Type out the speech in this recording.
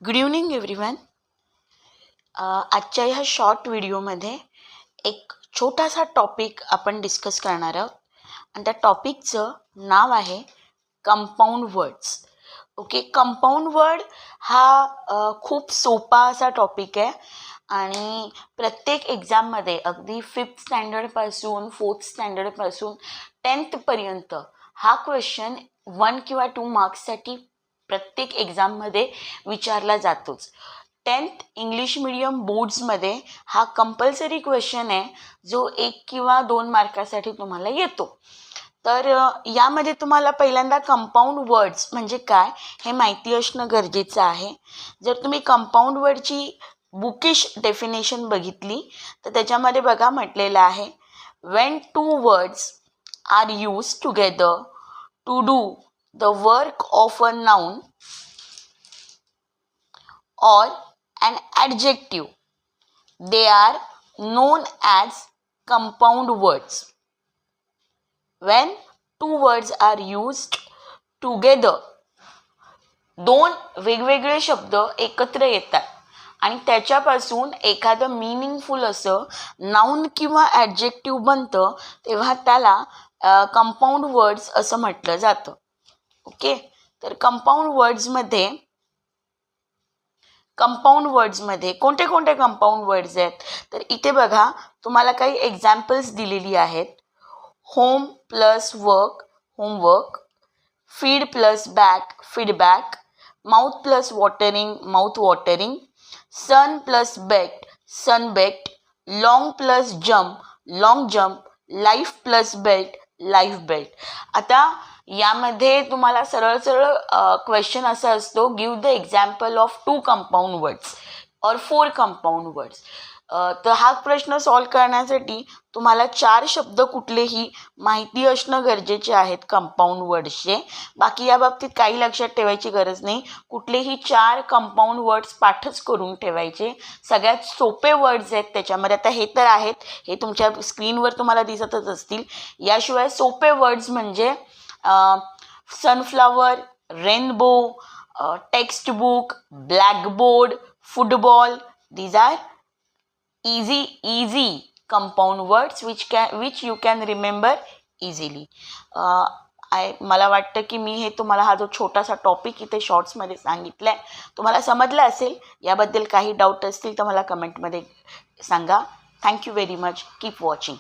Good evening everyone. आजच्या ह्या short व्हिडिओमध्ये एक छोटासा टॉपिक आपण डिस्कस करणार आहोत आणि त्या टॉपिकचं नाव आहे compound words. Okay, compound word हा खूप सोपा असा टॉपिक आहे आणि प्रत्येक एक्झाममध्ये अगदी 5th स्टँडर्डपासून 4th स्टँडर्डपासून 10thपर्यंत हा क्वेश्चन 1 किंवा 2 मार्क्ससाठी प्रत्येक एक्झाममध्ये विचारला जातोच. 10th इंग्लिश मीडियम बोर्ड्समध्ये हा कंपल्सरी क्वेश्चन आहे जो 1 किंवा 2 मार्कासाठी तुम्हाला येतो. तर यामध्ये तुम्हाला पहिल्यांदा कंपाऊंड वर्ड्स म्हणजे काय हे माहिती असणं गरजेचं आहे. जर तुम्ही कंपाऊंड वर्डची बुकिश डेफिनेशन बघितली तर त्याच्यामध्ये बघा म्हटलेलं आहे, when two words are use together to do the work of a noun or an adjective, they are known as compound words. When two words are used together, दोन वेगवेगळे शब्द एकत्र येतात आणि त्याच्यापासून एखादं मिनिंगफुल असं नाउन किंवा ॲडजेक्टिव्ह बनतं, तेव्हा त्याला कंपाऊंड वर्ड्स असं म्हटलं जातं. ओके, तर कंपाऊंड वर्ड्समध्ये कोणते कोणते कंपाऊंड वर्ड्स आहेत तर इथे बघा तुम्हाला काही एक्झाम्पल्स दिलेली आहेत. Home plus work, homework. Feed plus back, feedback. Mouth plus watering, mouth watering. Sun plus baked, sun baked. Long plus jump, long jump. Life plus belt, life belt. आता यामध्ये तुम्हाला सरळ क्वेश्चन असा असतो, give the example of 2 compound words और 4 compound words. तर हा प्रश्न सॉल्व करण्यासाठी तुम्हाला 4 शब्द कुठलेही माहिती असणं गरजेचे आहेत कंपाऊंड वर्ड्सचे. बाकी या बाबतीत काही लक्षात ठेवायची गरज नाही. कुठलेही 4 कंपाऊंड वर्ड्स पाठच करून ठेवायचे. सगळ्यात सोपे वर्ड्स आहेत त्याच्यामध्ये. आता हे तर आहेत, हे तुमच्या स्क्रीनवर तुम्हाला दिसतच असतील. याशिवाय सोपे वर्ड्स म्हणजे sunflower, rainbow, textbook, blackboard, football. These are easy compound words which you can remember easily. मला वाटतं की मी हे तुम्हाला हा जो छोटासा टॉपिक इथे शॉर्ट्समध्ये सांगितला आहे तुम्हाला समजला असेल. याबद्दल काही डाऊट असतील तर मला कमेंटमध्ये सांगा. Thank you very much. Keep watching.